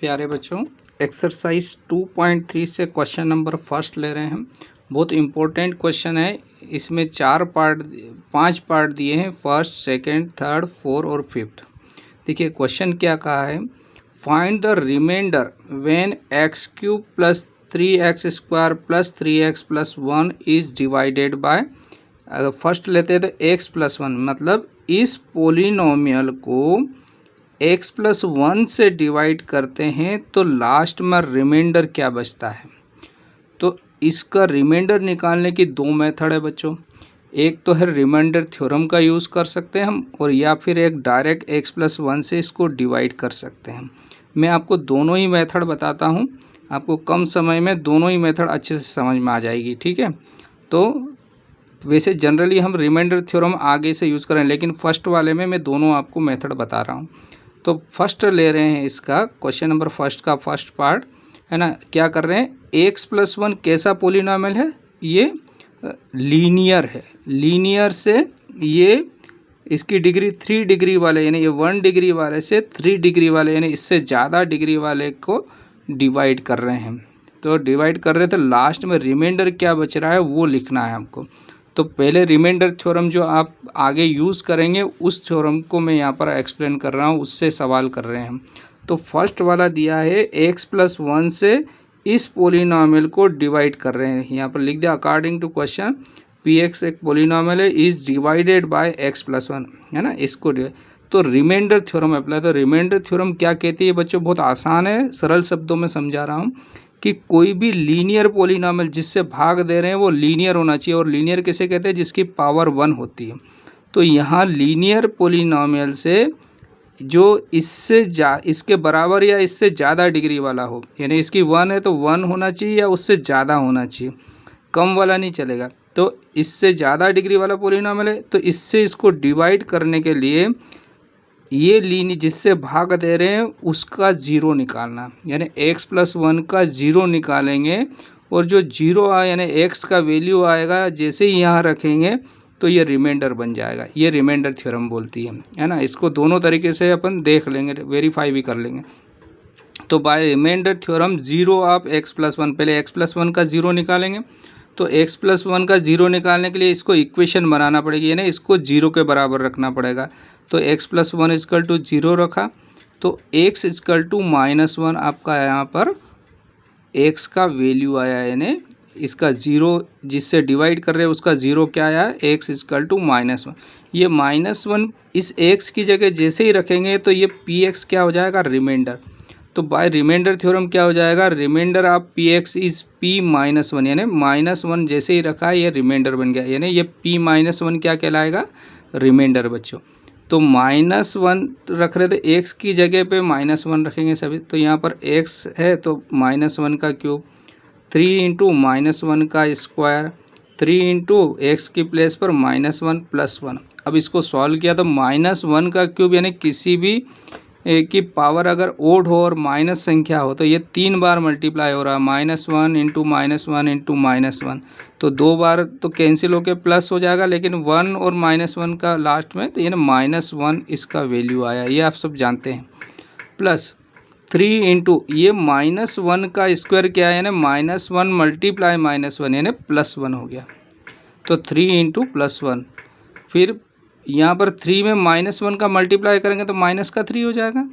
प्यारे बच्चों, एक्सरसाइज 2.3 से क्वेश्चन नंबर फर्स्ट ले रहे हैं। बहुत इम्पोर्टेंट क्वेश्चन है। इसमें 5 पार्ट दिए हैं, फर्स्ट, सेकंड, थर्ड, फोर्थ और फिफ्थ। देखिए क्वेश्चन क्या कहा है, find the remainder when X cube plus 3x square plus 3x plus 1 is divided by. अगर फर्स्ट लेते हैं तो x प्लस 1, मतलब इस पोलिनोमियल को x प्लस 1 से डिवाइड करते हैं तो लास्ट में रिमाइंडर क्या बचता है। तो इसका रिमाइंडर निकालने की दो मेथड है बच्चों। एक तो है रिमाइंडर थ्योरम का यूज़ कर सकते हैं हम, और या फिर एक डायरेक्ट x प्लस 1 से इसको डिवाइड कर सकते हैं। मैं आपको दोनों ही मेथड बताता हूँ, आपको कम समय में दोनों ही मेथड अच्छे से समझ में आ जाएगी। ठीक है, तो वैसे जनरली हम रिमाइंडर थ्योरम आगे से यूज़ करें, लेकिन फर्स्ट वाले में मैं दोनों आपको मेथड बता रहा हूँ। तो फर्स्ट ले रहे हैं, इसका क्वेश्चन नंबर फर्स्ट का फर्स्ट पार्ट है ना। क्या कर रहे हैं, एक्स प्लस 1 कैसा पोलिनोमियल है, ये लीनियर है। लीनियर से ये इसकी डिग्री 3 डिग्री वाले, यानी ये 1 डिग्री वाले से 3 डिग्री वाले, यानी इससे ज़्यादा डिग्री वाले को डिवाइड कर रहे हैं। तो डिवाइड कर रहे थे, लास्ट में रिमाइंडर क्या बच रहा है वो लिखना है हमको। तो पहले रिमाइंडर थ्योरम जो आप आगे यूज़ करेंगे उस थ्योरम को मैं यहाँ पर एक्सप्लेन कर रहा हूँ, उससे सवाल कर रहे हैं हम। तो फर्स्ट वाला दिया है एक्स प्लस 1 से इस पोलिनोमियल को डिवाइड कर रहे हैं। यहाँ पर लिख दिया according to question P X एक पोलिनोमियल है, is divided by X plus 1, है ना। इसको तो रिमाइंडर थ्योरम अप्लाई। तो रिमाइंडर थ्योरम क्या कहती है बच्चों, बहुत आसान है, सरल शब्दों में समझा रहा हूँ कि कोई भी लीनियर पोलिनोमियल जिससे भाग दे रहे हैं वो लीनियर होना चाहिए। और लीनियर किसे कहते हैं, जिसकी पावर 1 होती है। तो यहाँ लीनियर पोलिनोमियल से जो इसके बराबर या इससे ज़्यादा डिग्री वाला हो, यानी इसकी 1 है तो 1 होना चाहिए या उससे ज़्यादा होना चाहिए, कम वाला नहीं चलेगा। तो इससे ज़्यादा डिग्री वाला पोलिनोमियल है, तो इससे इसको डिवाइड करने के लिए ये लीनियर जिससे भाग दे रहे हैं उसका ज़ीरो निकालना, यानी x प्लस 1 का ज़ीरो निकालेंगे। और जो जीरो आए यानी x का वैल्यू आएगा, जैसे ही यहाँ रखेंगे तो ये रिमाइंडर बन जाएगा। ये रिमाइंडर थ्योरम बोलती है ना। इसको दोनों तरीके से अपन देख लेंगे, वेरीफाई भी कर लेंगे। तो by remainder theorem zero of x plus 1, पहले x प्लस 1 का ज़ीरो निकालेंगे। तो x प्लस 1 का ज़ीरो निकालने के लिए इसको इक्वेशन बनाना पड़ेगी, यानी इसको जीरो के बराबर रखना पड़ेगा। तो x plus 1 is equal to zero रखा, तो x इजकल टू -1 आपका यहाँ पर x का वैल्यू आया, यानी इसका ज़ीरो जिससे डिवाइड कर रहे हैं उसका ज़ीरो क्या आया, x इजकल टू -1। ये -1 इस x की जगह जैसे ही रखेंगे तो ये px क्या हो जाएगा, रिमाइंडर। तो बाय रिमाइंडर थ्योरम क्या हो जाएगा, reminder of px is p-1, यानी -1 जैसे ही रखा है ये रिमाइंडर बन गया, यानी ये p-1 क्या कहलाएगा, रिमाइंडर बच्चों। तो -1 रख रहे थे, x की जगह पे -1 रखेंगे सभी। तो यहाँ पर x है तो -1 का क्यूब, 3 इंटू -1 का स्क्वायर, 3 इंटू एक्स की प्लेस पर -1 प्लस 1। अब इसको सॉल्व किया तो -1 का क्यूब, यानी किसी भी की पावर अगर ओड हो और माइनस संख्या हो तो ये 3 बार मल्टीप्लाई हो रहा है, -1 इंटू -1 इंटू -1। तो 2 बार तो कैंसिल होकर प्लस हो जाएगा, लेकिन 1 और -1 का लास्ट में, तो ये ना -1 इसका वैल्यू आया, ये आप सब जानते हैं। प्लस 3 इंटू ये -1 का स्क्वायर क्या है, यानी -1 मल्टीप्लाई -1, यानी +1 हो गया। तो 3 इंटू +1, फिर यहाँ पर 3 में -1 का मल्टीप्लाई करेंगे तो माइनस का 3 हो जाएगा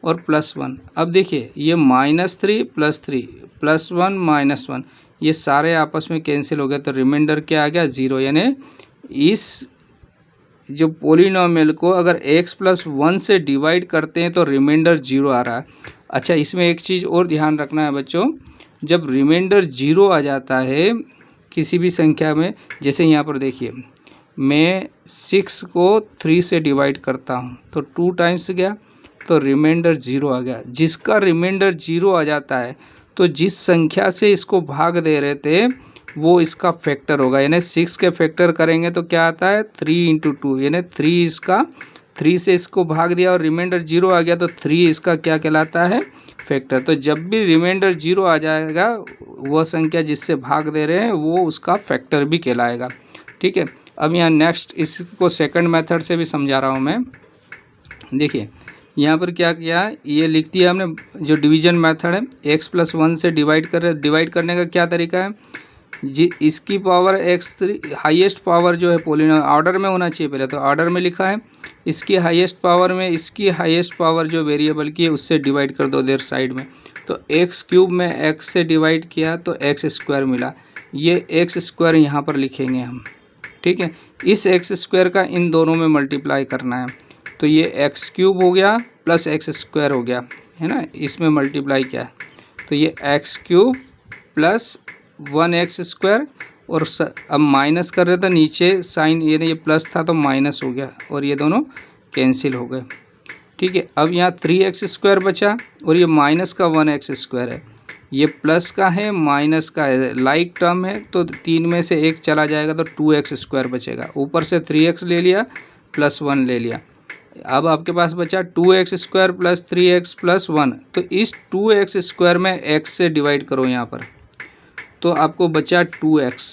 और +1। अब देखिए ये -3 + 3 +1 -1, ये सारे आपस में कैंसिल हो गए, तो रिमाइंडर क्या आ गया, ज़ीरो। यानी इस जो पोलिनोमियल को अगर x प्लस 1 से डिवाइड करते हैं तो रिमाइंडर ज़ीरो आ रहा है। अच्छा, इसमें एक चीज़ और ध्यान रखना है बच्चों, जब रिमाइंडर ज़ीरो आ जाता है किसी भी संख्या में, जैसे यहाँ पर देखिए मैं 6 को 3 से डिवाइड करता हूँ तो 2 टाइम्स गया, तो रिमाइंडर ज़ीरो आ गया। जिसका रिमाइंडर ज़ीरो आ जाता है तो जिस संख्या से इसको भाग दे रहे थे वो इसका फैक्टर होगा, यानी 6 के फैक्टर करेंगे तो क्या आता है, 3 इंटू 2, यानी 3 इसका 3 से इसको भाग दिया और रिमाइंडर ज़ीरो आ गया, तो 3 इसका क्या कहलाता है, फैक्टर। तो जब भी रिमाइंडर ज़ीरो आ जाएगा वो संख्या जिससे भाग दे रहे हैं वो उसका फैक्टर भी कहलाएगा। ठीक है, अब यहाँ नेक्स्ट इसको सेकंड मेथड से भी समझा रहा हूँ मैं। देखिए यहाँ पर क्या किया, ये लिख दिया हमने जो डिवीजन मेथड है, x+1 से डिवाइड करने का क्या तरीका है जी, इसकी पावर x3 हाईएस्ट पावर जो है पोलिनोमियल ऑर्डर में होना चाहिए, पहले तो ऑर्डर में लिखा है, इसकी हाईएस्ट पावर में इसकी हाईएस्ट पावर जो वेरिएबल की है उससे डिवाइड कर दो देर साइड में। तो x³ में x से डिवाइड किया तो x² मिला, ये x² यहाँ पर लिखेंगे हम, ठीक है। इस x² का इन दोनों में मल्टीप्लाई करना है, तो ये x³ हो गया प्लस x² हो गया, है ना, इसमें मल्टीप्लाई किया, तो ये x³ प्लस 1x² और अब माइनस कर रहे थे नीचे साइन, ये प्लस था तो माइनस हो गया और ये दोनों कैंसिल हो गए, ठीक है। अब यहाँ 3x² बचा और ये माइनस का 1x² है, ये प्लस का है माइनस का है, लाइक टर्म है, तो 3 में से 1 चला जाएगा तो 2x² बचेगा, ऊपर से 3x ले लिया प्लस 1 ले लिया। अब आपके पास बचा 2x² प्लस 3x प्लस 1, तो इस 2x² में x से डिवाइड करो यहाँ पर, तो आपको बचा 2x,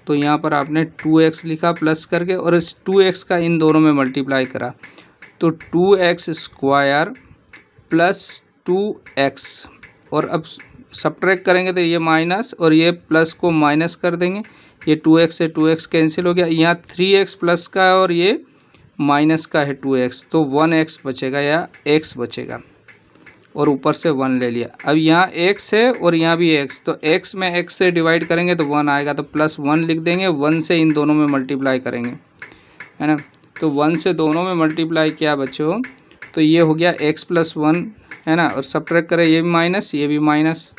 तो यहाँ पर आपने 2x लिखा प्लस करके और इस 2x का इन दोनों में मल्टीप्लाई करा, तो 2x² प्लस 2x, और अब सब्ट्रैक्ट करेंगे तो ये माइनस और ये प्लस को माइनस कर देंगे, ये 2x से 2x कैंसिल हो गया, यहाँ 3x प्लस का और ये माइनस का है 2x, तो 1x बचेगा या x बचेगा और ऊपर से 1 ले लिया। अब यहाँ x है और यहाँ भी x, तो x में x से डिवाइड करेंगे तो 1 आएगा, तो प्लस 1 लिख देंगे, 1 से इन दोनों में मल्टीप्लाई करेंगे, है ना, तो 1 से दोनों में मल्टीप्लाई किया बच्चों, तो ये हो गया x+1, है ना, और सब्ट्रैक्ट करें ये भी माइनस ये भी माइनस,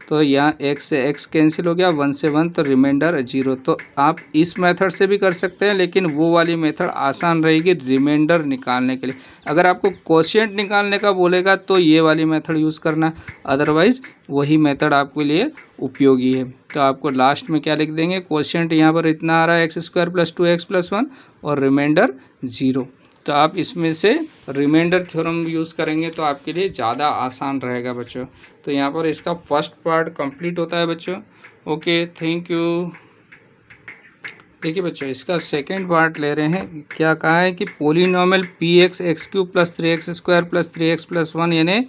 तो यहाँ x से x कैंसिल हो गया, 1 से 1 तो रिमाइंडर 0। तो आप इस मेथड से भी कर सकते हैं, लेकिन वो वाली मेथड आसान रहेगी रिमाइंडर निकालने के लिए। अगर आपको कोशिएंट निकालने का बोलेगा तो ये वाली मेथड यूज़ करना, अदरवाइज़ वही मेथड आपके लिए उपयोगी है। तो आपको लास्ट में क्या लिख देंगे, कोशिएंट यहाँ पर इतना आ रहा है x² प्लस 2x प्लस 1 और रिमाइंडर 0। तो आप इसमें से रिमाइंडर थ्योरम यूज़ करेंगे तो आपके लिए ज़्यादा आसान रहेगा बच्चों। तो यहाँ पर इसका फर्स्ट पार्ट कंप्लीट होता है बच्चों। Okay, thank you. देखिए बच्चों, इसका सेकंड पार्ट ले रहे हैं। क्या कहा है कि polynomial px x³ plus 3x² plus 3x plus 1, यानी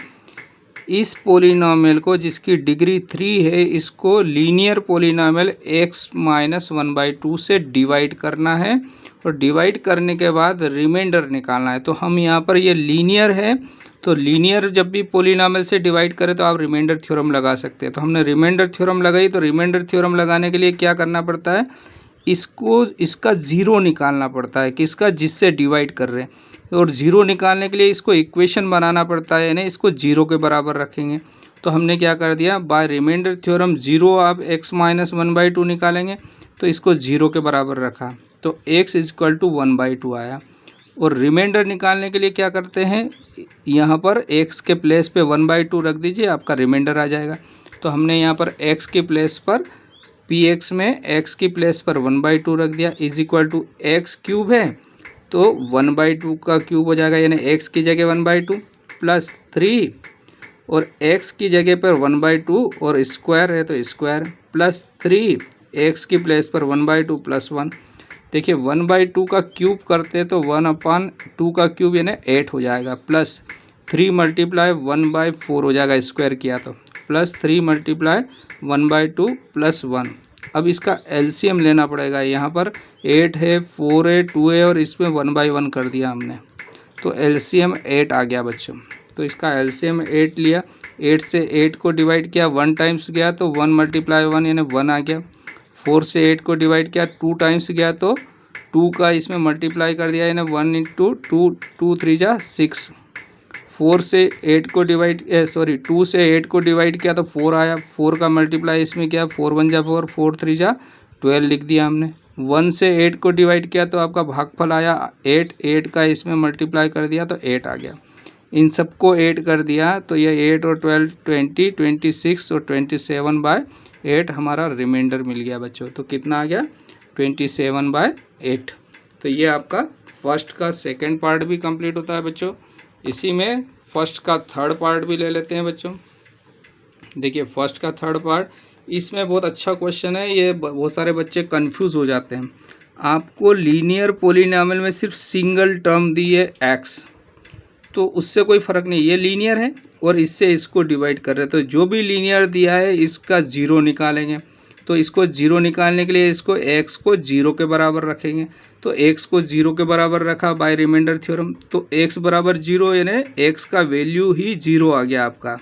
इस पोलिनोमियल को जिसकी डिग्री 3 है, इसको लीनियर पोलिनोमियल x-1/2 से डिवाइड करना है और डिवाइड करने के बाद रिमाइंडर निकालना है। तो हम यहाँ पर ये लीनियर है, तो लीनियर जब भी पोलिनोमियल से डिवाइड करें तो आप रिमाइंडर थ्योरम लगा सकते हैं। तो हमने रिमाइंडर थ्योरम लगाई, तो रिमाइंडर थ्योरम लगाने के लिए क्या करना पड़ता है, इसका ज़ीरो निकालना पड़ता है, किसका, जिससे डिवाइड कर रहे हैं, और ज़ीरो निकालने के लिए इसको इक्वेशन बनाना पड़ता है, यानी इसको 0 के बराबर रखेंगे। तो हमने क्या कर दिया, बाय रिमाइंडर थ्योरम 0 आप x-1/2 निकालेंगे, तो इसको 0 के बराबर रखा, तो x = 1/2 आया। और रिमाइंडर निकालने के लिए क्या करते हैं, यहाँ पर x के प्लेस पे 1/2 रख दीजिए, आपका रिमाइंडर आ जाएगा। तो हमने यहाँ पर x के प्लेस पर px में x की प्लेस पर 1/2 रख दिया, = x³ है तो 1/2 का क्यूब हो जाएगा, यानी x की जगह 1/2 प्लस 3 और x की जगह पर 1/2 और स्क्वायर है तो स्क्वायर प्लस 3, x की प्लेस पर 1/2 प्लस 1। देखिए 1/2 का क्यूब करते तो 1/2 का क्यूब यानी 8 हो जाएगा, प्लस 3 × 1/4 हो जाएगा, स्क्वायर किया तो प्लस 3 × 1/2 प्लस 1। अब इसका एलसीएम लेना पड़ेगा, यहाँ पर 8 है, 4 है, 2 है और इसमें 1/1 कर दिया हमने, तो एलसीएम 8 आ गया बच्चों। तो इसका एलसीएम 8 लिया, 8 से 8 को डिवाइड किया, 1 टाइम्स गया तो 1 × 1 यानी 1 आ गया। 4 से 8 को डिवाइड किया, 2 टाइम्स गया तो 2 का इसमें मल्टीप्लाई कर दिया, यानी 1 × 2, 2 3 जा 6। 4 से 8 को डिवाइड 2 से 8 को डिवाइड किया तो 4 आया, 4 का मल्टीप्लाई इसमें किया, 4 1 जा 4, 4 3 जा 12 लिख दिया हमने। 1 से 8 को डिवाइड किया तो आपका भागफल आया 8, 8 का इसमें मल्टीप्लाई कर दिया तो 8 आ गया। इन सबको 8 कर दिया तो ये 8 और 12 20, 26 और 27/8 हमारा रिमाइंडर मिल गया बच्चों। तो कितना आ गया, 27/8। तो ये आपका फर्स्ट का सेकंड पार्ट भी कंप्लीट होता है बच्चों। इसी में फर्स्ट का थर्ड पार्ट भी ले लेते हैं बच्चों। देखिए फर्स्ट का थर्ड पार्ट, इसमें बहुत अच्छा क्वेश्चन है, ये बहुत सारे बच्चे कंफ्यूज हो जाते हैं। आपको लीनियर पोलिनोमियल में सिर्फ सिंगल टर्म दी है x, तो उससे कोई फ़र्क नहीं, ये लीनियर है और इससे इसको डिवाइड कर रहे हैं, तो जो भी लीनियर दिया है इसका ज़ीरो निकालेंगे। तो इसको ज़ीरो निकालने के लिए इसको x को 0 के बराबर रखेंगे। तो x को 0 के बराबर रखा बाय रिमाइंडर थ्योरम, तो x बराबर 0 यानी x का वैल्यू ही 0 आ गया। आपका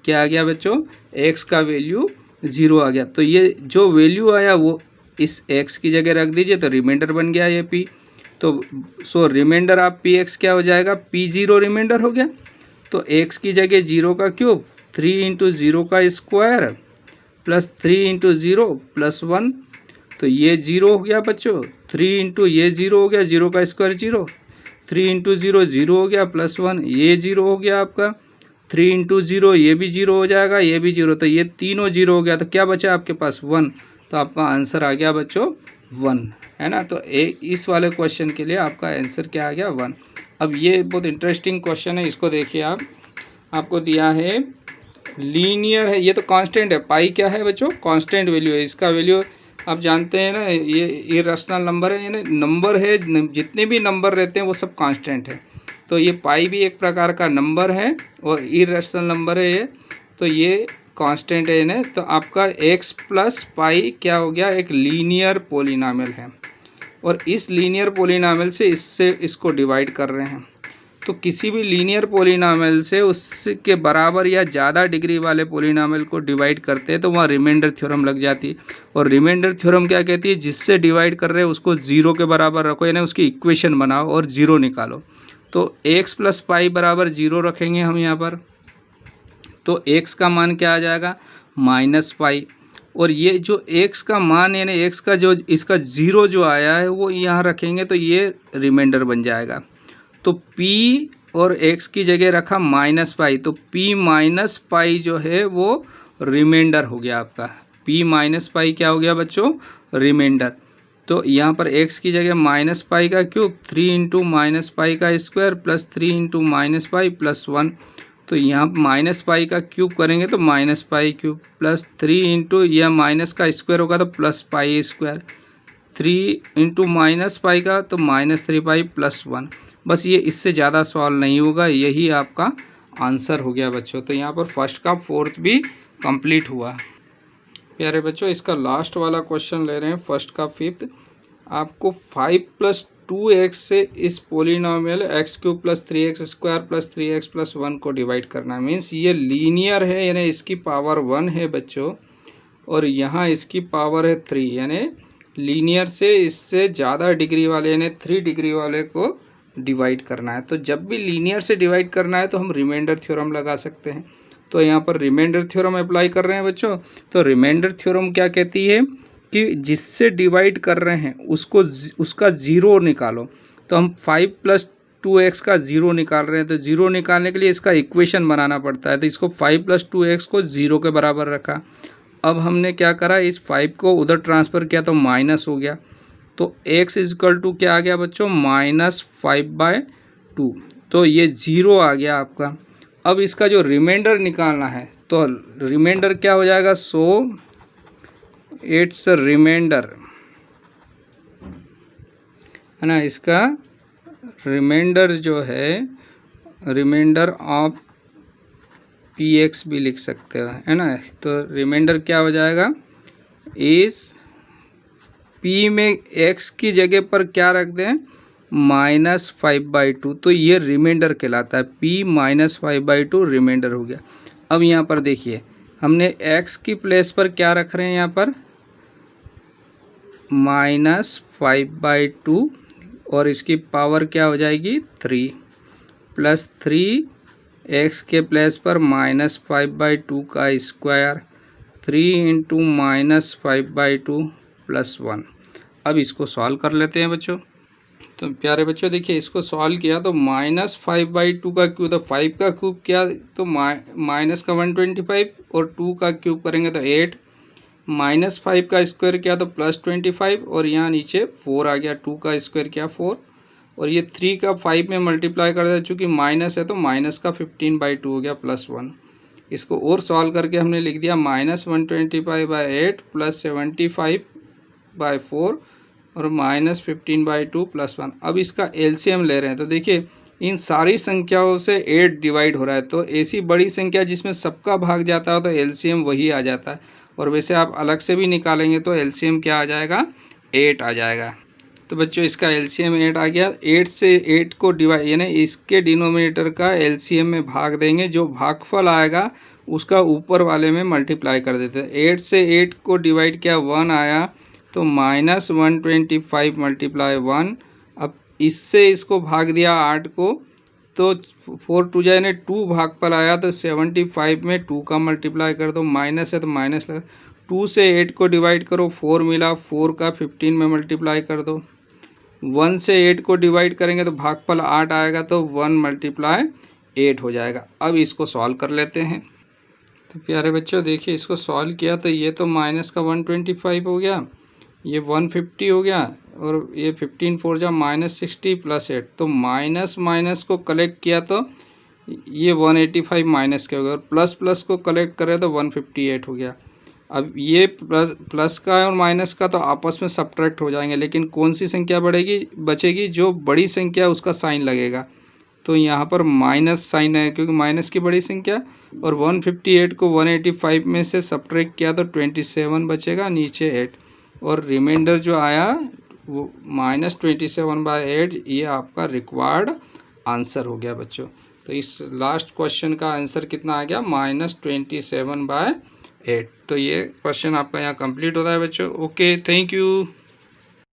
क्या आ गया बच्चों? x का वैल्यू 0 आ गया। तो ये जो वैल्यू आया वो इस x की जगह रख दीजिए, तो रिमाइंडर बन गया ये p। तो रिमाइंडर आप px क्या हो जाएगा? p0 रिमाइंडर हो गया। तो x की जगह 0 का क्यूब 3 इंटू 0 का स्क्वायर प्लस 3 इंटू 0 प्लस 1, तो ये 0 हो गया बच्चों। 3 इंटू ये 0 हो गया, 0 का स्क्वायर 0, 3 इंटू 0 0 हो गया प्लस 1, ये 0 हो गया आपका। 3 इंटू 0 ये भी 0 हो जाएगा, ये भी 0, तो ये तीनों 0 हो गया। तो क्या बचा आपके पास? 1। तो आपका आंसर आ गया बच्चों 1, है ना। तो इस वाले क्वेश्चन के लिए आपका आंसर क्या आ गया? 1। अब ये बहुत इंटरेस्टिंग क्वेश्चन है, इसको देखिए आप। आपको दिया है लीनियर है, ये तो कांस्टेंट है। पाई क्या है बच्चों? कांस्टेंट वैल्यू है। इसका वैल्यू आप जानते हैं ना, ये इरेशनल नंबर है, यानी नंबर है, जितने भी नंबर रहते हैं वो सब कांस्टेंट है। तो ये पाई भी एक प्रकार का नंबर है और इरेशनल नंबर है ये, तो ये कांस्टेंट है ना। तो आपका x प्लस पाई क्या हो गया? एक लीनियर पोलिनोमियल है, और इस लीनियर पोलिनोमियल से इसको डिवाइड कर रहे हैं। तो किसी भी लीनियर पोलिनोमियल से उसके बराबर या ज़्यादा डिग्री वाले पोलिनोमियल को डिवाइड करते हैं तो वहाँ रिमाइंडर थ्योरम लग जाती है। और रिमाइंडर थ्योरम क्या कहती है? जिससे डिवाइड कर रहे हैं उसको 0 के बराबर रखो, यानी उसकी इक्वेशन बनाओ और 0 निकालो। तो x प्लस पाई बराबर 0 रखेंगे हम यहाँ पर, तो x का मान क्या आ जाएगा? Minus pi. और ये जो x का मान यानी x का जो इसका 0 जो आया है वो यहाँ रखेंगे, तो ये रिमाइंडर बन जाएगा। तो p और x की जगह रखा माइनस पाई, तो p माइनस पाई जो है वो रिमाइंडर हो गया आपका। p माइनस पाई क्या हो गया बच्चों? रिमाइंडर। तो यहाँ पर x की जगह माइनस पाई का क्यूब 3 इंटू माइनस पाई का square plus 3 into minus pi plus 1, तो यहाँ माइनस पाई का क्यूब करेंगे तो minus pi cube plus 3 into यह माइनस का स्क्वायर होगा तो plus pi square, 3 into minus pi का तो माइनस 3 पाई प्लस 1। बस ये इससे ज़्यादा सवाल नहीं होगा, यही आपका आंसर हो गया बच्चों। तो यहाँ पर फर्स्ट का फोर्थ भी कंप्लीट हुआ। प्यारे बच्चों, इसका लास्ट वाला क्वेश्चन ले रहे हैं, फर्स्ट का फिफ्थ। आपको 5 प्लस 2x से इस polynomial x cube plus 3x square plus 3x plus 1 को डिवाइड करना है। मीन्स ये लीनियर है, यानी इसकी पावर 1 है बच्चों, और यहाँ इसकी पावर है 3, यानी लीनियर से इससे ज़्यादा डिग्री वाले यानी 3 डिग्री वाले को डिवाइड करना है। तो जब भी लीनियर से डिवाइड करना है तो हम रिमाइंडर थ्योरम लगा सकते हैं। तो यहाँ पर रिमाइंडर थ्योरम अप्लाई कर रहे हैं बच्चों। तो रिमाइंडर थ्योरम क्या कहती है कि जिससे डिवाइड कर रहे हैं उसका 0 निकालो। तो हम 5 प्लस 2x का 0 निकाल रहे हैं, तो 0 निकालने के लिए इसका इक्वेशन बनाना पड़ता है। तो इसको 5 प्लस 2x को 0 के बराबर रखा। अब हमने क्या करा, इस 5 को उधर ट्रांसफ़र किया तो माइनस हो गया। तो x इजकल टू क्या आ गया बच्चों? -5/2। तो ये 0 आ गया आपका। अब इसका जो रिमाइंडर निकालना है तो रिमाइंडर क्या हो जाएगा? सो इट्स रिमाइंडर, है ना। इसका रिमाइंडर जो है रिमाइंडर ऑफ px भी लिख सकते हो, है ना। तो रिमाइंडर क्या हो जाएगा? इस p में x की जगह पर क्या रख दें? -5/2, तो ये रिमाइंडर कहलाता है। p -5/2 रिमाइंडर हो गया। अब यहाँ पर देखिए हमने x की प्लेस पर क्या रख रहे हैं? यहाँ पर -5/2 और इसकी पावर क्या हो जाएगी? 3 प्लस 3 x के प्लेस पर -5/2 का स्क्वायर 3 इंटू -5/2 प्लस 1। अब इसको सॉल्व कर लेते हैं बच्चों। तो प्यारे बच्चों देखिए, इसको सॉल्व किया तो -5/2 का क्यूब, तो 5 का क्यूब किया तो माइनस का 125 और 2 का क्यूब करेंगे तो 8, -5 का स्क्वायर किया तो +25 और यहाँ नीचे 4 आ गया। 2 का स्क्वायर किया 4 और ये 3 का 5 में मल्टीप्लाई कर दिया, चूँकि माइनस है तो माइनस का 15/2 हो गया प्लस 1। इसको और सॉल्व करके हमने लिख दिया -125/8 प्लस 75/4 और -15/2 प्लस 1। अब इसका एलसीएम ले रहे हैं तो देखिए इन सारी संख्याओं से 8 डिवाइड हो रहा है, तो ऐसी बड़ी संख्या जिसमें सबका भाग जाता हो तो एलसीएम वही आ जाता है। और वैसे आप अलग से भी निकालेंगे तो एलसीएम क्या आ जाएगा, 8 आ जाएगा। तो बच्चों इसका एलसीएम 8 आ गया। 8 से 8 को डिवाइड यानी इसके डिनोमिनेटर का एलसीएम में भाग देंगे, जो भागफल आएगा उसका ऊपर वाले में मल्टीप्लाई कर देते हैं। 8 से 8 को डिवाइड किया 1 आया, तो -125 मल्टीप्लाई 1। अब इससे इसको भाग दिया 8 को, तो 4 2 यानी 2 भागफल आया, तो 75 में 2 का मल्टीप्लाई कर दो, माइनस है तो माइनस लगा। 2 से 8 को डिवाइड करो, 4 मिला, 4 का 15 में मल्टीप्लाई कर दो। 1 से 8 को डिवाइड करेंगे तो भागफल 8 आएगा, तो 1 मल्टीप्लाई 8 हो जाएगा। अब इसको सॉल्व कर लेते हैं। तो प्यारे बच्चों देखिए, इसको सॉल्व किया तो ये तो माइनस का 125 हो गया, ये 150 हो गया, और ये 15 4 जा -60 प्लस 8, तो माइनस माइनस को कलेक्ट किया तो ये 185 माइनस के हो गया, और प्लस प्लस को कलेक्ट करें तो 158 हो गया। अब ये प्लस का और माइनस का तो आपस में सब्ट्रैक्ट हो जाएंगे, लेकिन कौन सी संख्या बचेगी, जो बड़ी संख्या उसका साइन लगेगा। तो यहाँ पर माइनस साइन है क्योंकि माइनस की बड़ी संख्या, और 158 को 185 में से सब्ट्रैक्ट किया तो 27 बचेगा, नीचे 8, और रिमाइंडर जो आया वो -27/8। ये आपका रिक्वायर्ड आंसर हो गया बच्चों। तो इस लास्ट क्वेश्चन का आंसर कितना आ गया, -27/8। तो ये क्वेश्चन आपका यहाँ कंप्लीट होता है बच्चों। Okay, thank you.